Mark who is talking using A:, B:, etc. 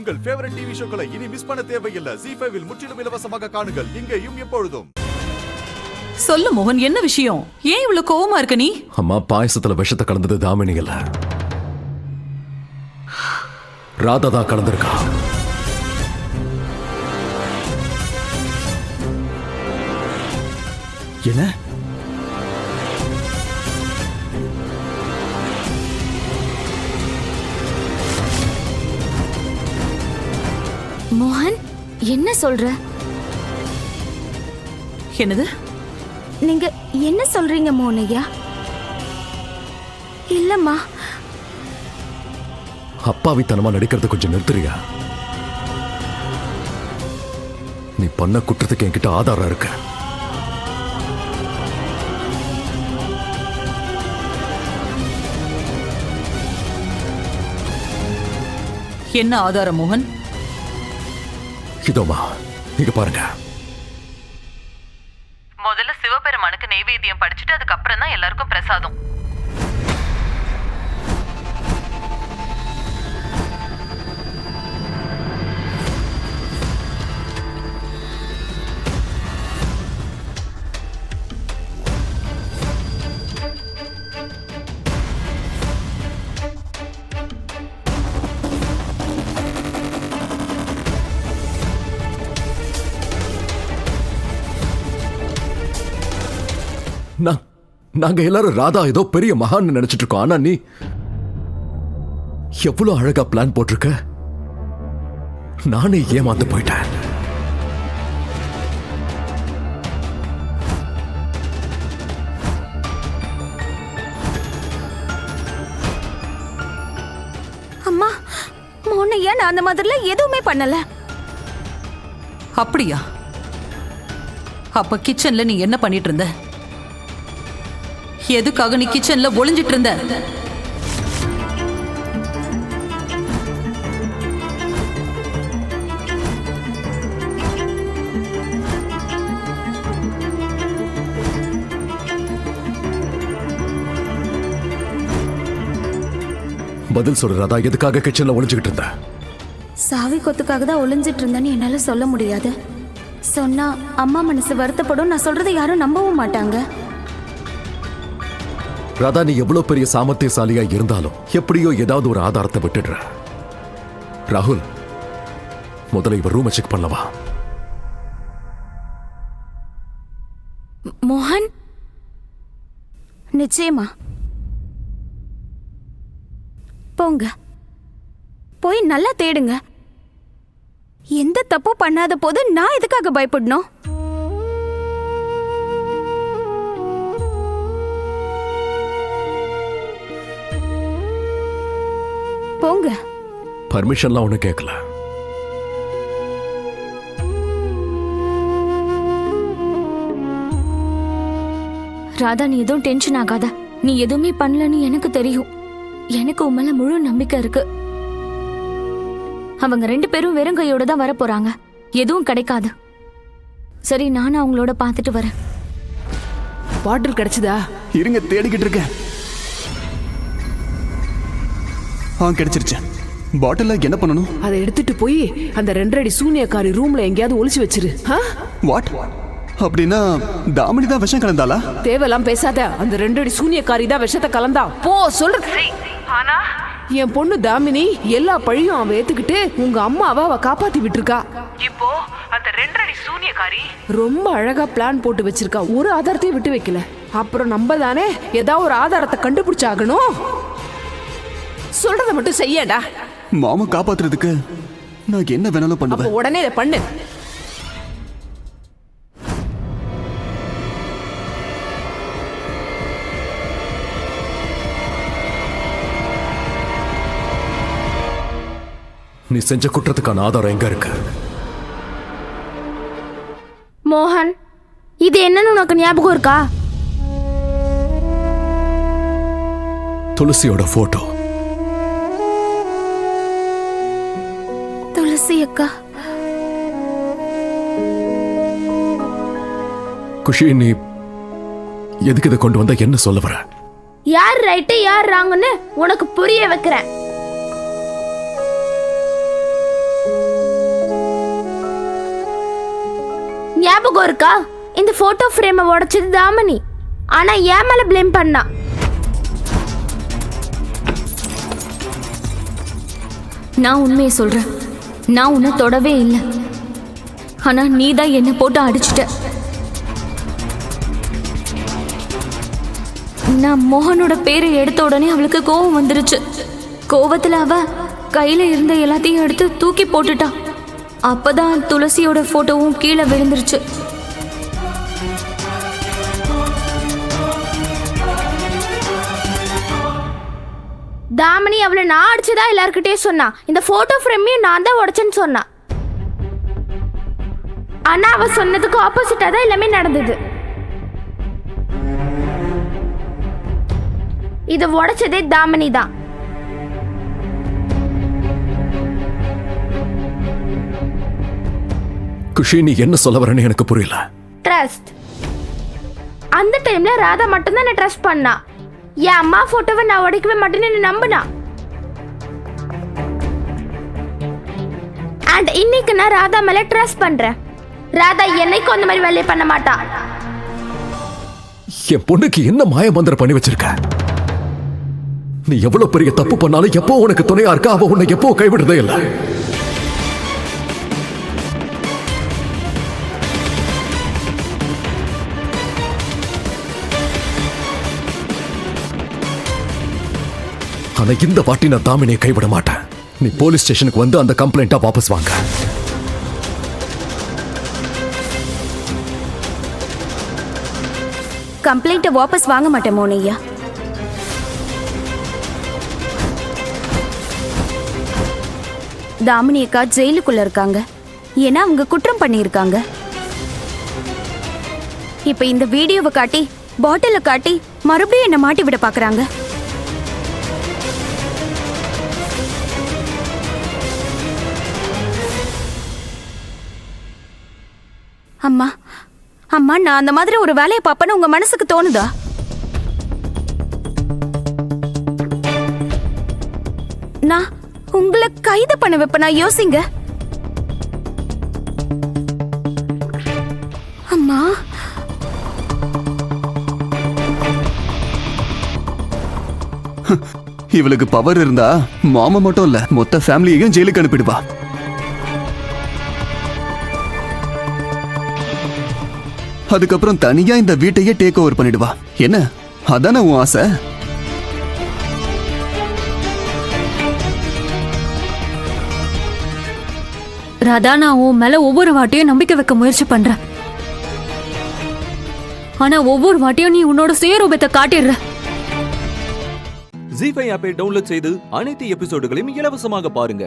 A: உங்கள் favourite TV ஷோக்களை இனி miss பண்ண தேவையில்லை. ZEE5 இல் முற்றிலும் இலவசமாக காணுங்கள். இங்கேயும் எப்பொழுதும்.
B: சொல்லு மோகன், என்ன விஷயம்? ஏன் இவ்வளவு கோவமா இருக்க நீ?
C: அம்மா, பாயசத்துல விஷத்தை கலந்தது தாமினி இல்ல, ராதா தான் கலந்திருக்கா.
D: என்ன?
E: மோகன், என்ன சொல்ற?
B: என்னது?
E: நீங்க என்ன சொல்றீங்க மோனையா? இல்லம்மா.
C: அப்பாவித்தனமா நடிக்கிறது கொஞ்சம் நிறுத்துறியா? நீ பண்ண குற்றத்துக்கு என்கிட்ட ஆதாரம் இருக்கு.
B: என்ன ஆதாரம் மோகன்?
C: இதோமா, இங்க பாருங்க.
B: முதல்ல சிவபெருமானுக்கு நைவேத்தியம் படிச்சுட்டு அதுக்கப்புறம் தான் எல்லாருக்கும் பிரசாதம்.
C: நாங்க எல்லாரும் ராதா ஏதோ பெரிய மகான் நினைச்சிட்டு இருக்கோம். ஆனா நீ எவ்வளவு அழகா பிளான் போட்டிருக்க. நானே ஏமாந்து போயிட்டேன்.
E: அம்மா, மோனையா நான் அந்த மாதிரிலாம் எதுவுமே பண்ணல.
B: அப்படியா? அப்ப கிச்சன்ல நீ என்ன பண்ணிட்டு இருந்த? எதுக்காக நீ கிச்சன்ல ஒளிஞ்சிட்டு இருந்த?
C: பதில் சொல்லு ராதா, எதுக்காக கிச்சன்ல ஒளிஞ்சுக்கிட்டு இருந்த?
E: சாவி கொத்துக்காக தான் ஒளிஞ்சிட்டு இருந்தேன்னு என்னால சொல்ல முடியாது. சொன்னா அம்மா மனசு வருத்தப்படும். நான் சொல்றதை யாரும் நம்பவும் மாட்டாங்க.
C: ராதா, நீ எவ்வளவு பெரிய சாமர்த்தியசாலியா இருந்தாலும் எப்படியோ ஏதாவது ஒரு ஆதாரத்தை விட்டுடுற. ராகுல், முதல்ல இவர் ரூமை செக் பண்ணவா?
E: மோகன், நிச்சயமா போங்க, போய் நல்லா தேடுங்க. எந்த தப்பும் பண்ணாத போது நான் எதுக்காக பயப்படணும்? போங்க.
C: பர்மிஷன்லாம் ஒண்ணு கேட்கல.
E: ராதா, நீ எதுவும் டென்ஷன் ஆகாத. நீ எதுவுமே பண்ணலன்னு எனக்கு தெரியும். எனக்கு உன் மேல முழு நம்பிக்கை இருக்கு. அவங்க 2 பேரும் வெறும் கையோட தான் வர போறாங்க. எதுவும் கிடைக்காது. சரி, நானும் அவங்களோட பார்த்துட்டு வரேன்.
D: பாட்டில் கிடைச்சதா?
F: இருங்க, தேடிக்கிட்டு இருக்கேன். கிடைச்சிருச்சு. பாட்டில என்ன பண்ணணும்?
D: அதை எடுத்துட்டு போய் அந்த 2 அடி சூனியக்காரி ரூம்ல எங்கேயாவது ஒளிச்சு வச்சிரு.
F: வாட்? அப்படின்னா தாமினி தான் விஷம் கலந்தாளா?
D: தேவையெல்லாம் பேசாத. அந்த 2 அடி சூனியக்காரி தான் விஷத்தை கலந்தா. போ சொல்ற. ஆனா என் பொண்ணு தாமினி எல்லா பழியும் அவ ஏத்துக்கிட்டு உங்க அம்மாவை அவ காப்பாத்தி விட்டுருக்கா. இப்போ அந்த 2 அடி சூனியக்காரி ரொம்ப அழகா பிளான் போட்டு வச்சிருக்கா. ஒரு ஆதாரத்தையும் விட்டு வைக்கல. அப்புறம் நம்ம தானே ஏதாவது ஒரு ஆதாரத்தை கண்டுபிடிச்சாகணும். சொல்றத மட்டும் செய்யடா.
F: மாமா காப்பாத்துறதுக்கு நான் என்ன வேணாலும் பண்ணுவேன்.
D: உடனே இதை பண்ணு.
C: நீ செஞ்ச குற்றத்துக்கான ஆதாரம் எங்க இருக்கு?
E: மோகன், இது என்னன்னு உனக்கு ஞாபகம் இருக்கா?
C: துளசியோட போட்டோ.
E: துளசி அக்கா.
C: குஷி, நீ எதுக்கு இதை கொண்டு வந்த? என்ன சொல்ல வர?
E: யார் ரைட்டு யார் ராங்குன்னு உனக்கு புரிய வைக்கிறேன்.
G: ஞாபகம் இருக்கா? இந்த போட்டோ ஃப்ரேமை உடைச்சது தாமினி. ஆனா என் மேல ப்ளேம் பண்ணா.
E: நான் உண்மையை சொல்றேன். நான் உன்னை தொடவே இல்லை. ஆனா நீ தான் என்னை போட்டு அடிச்சிட்ட. நான் மோகனோட பேரை எடுத்த உடனே அவளுக்கு கோவம் வந்துருச்சு. கோவத்துல அவ கையில இருந்த எல்லாத்தையும் எடுத்து தூக்கி போட்டுட்டா. அப்பதான் துளசியோட போட்டோவும் கீழே விழுந்துருச்சு.
G: தாமினி அவளை நான் அடிச்சுதான் எல்லார்கிட்டயும் சொன்னா. இந்த போட்டோ ஃப்ரேமையும் நான் தான் உடைச்சேன்னு சொன்னா. ஆனா அவ சொன்னதுக்கு ஆப்போசிட்டா தான் எல்லாமே நடந்தது. இதை உடைச்சதே தாமினி தான்.
C: குஷி, நீ என்ன சொல்ல வரேன்னு எனக்கு புரியல.
G: ட்ரஸ்ட். அந்த டைம்ல ராதா மட்டும் தான் ட்ரஸ்ட் பண்ணா. என் அம்மா போட்டோவை நான் உடைக்கவே மாட்டேன்னு நம்பினா. அண்ட் இன்னைக்கு நான் ராதா மேல ட்ரஸ்ட் பண்றேன். ராதா என்னைக்கும் அந்த மாதிரி வேலையை பண்ண மாட்டா.
C: என் பொண்ணுக்கு என்ன மாய மந்திரம் பண்ணி வச்சிருக்க? நீ எவ்வளவு பெரிய தப்பு பண்ணாலும் எப்போ உனக்கு துணையா இருக்கா, அவ உன்னை எப்போ கைவிடுறதே இல்லை. ஆனா இந்த வாட்டி நான் தாமினியை கைவிட மாட்டேன். நீ போலீஸ் ஸ்டேஷனுக்கு வந்து அந்த கம்ப்ளைண்ட்டை வாபஸ் வாங்க.
E: கம்ப்ளைண்ட்டை வாபஸ் வாங்க மாட்டேன் மோனையா. தாமினி அக்கா ஜெயிலுக்குள்ள இருக்காங்க. ஏன்னா அவங்க குற்றம் பண்ணியிருக்காங்க. இப்ப இந்த வீடியோவை காட்டி பாட்டில காட்டி மறுபடியும் என்ன மாட்டி விட பாக்குறாங்க. அம்மா அம்மா, நான் அந்த மாதிரி ஒரு வேலையை பார்ப்பேன்னு உங்க மனசுக்கு தோணுதா? நான் உங்களை கைது பண்ண வைப்பேனா? யோசிங்க அம்மா.
F: இவளுக்கு பவர் இருந்தா மாமா மட்டும் இல்ல, மொத்த ஃபேமிலியையும் ஜெயிலுக்கு அனுப்பிடுவா. அதுக்கப்புறம் தனியா இந்த வீட்டையே டேக் ஓவர் பண்ணிடுவா. என்ன அதானே உன் ஆசை?
H: ராதா, நான் உன் மேல ஒவ்வொரு வாட்டியும் நம்பிக்கை வைக்க முயற்சி பண்றேன். ஆனா ஒவ்வொரு வாட்டியும் நீ உன்னோட சுயரூபத்தை காட்டிடுற.
I: ஜீ5 ஆப்பை டவுன்லோட் செய்து அனைத்து எபிசோடுகளையும் இலவசமாக பாருங்க.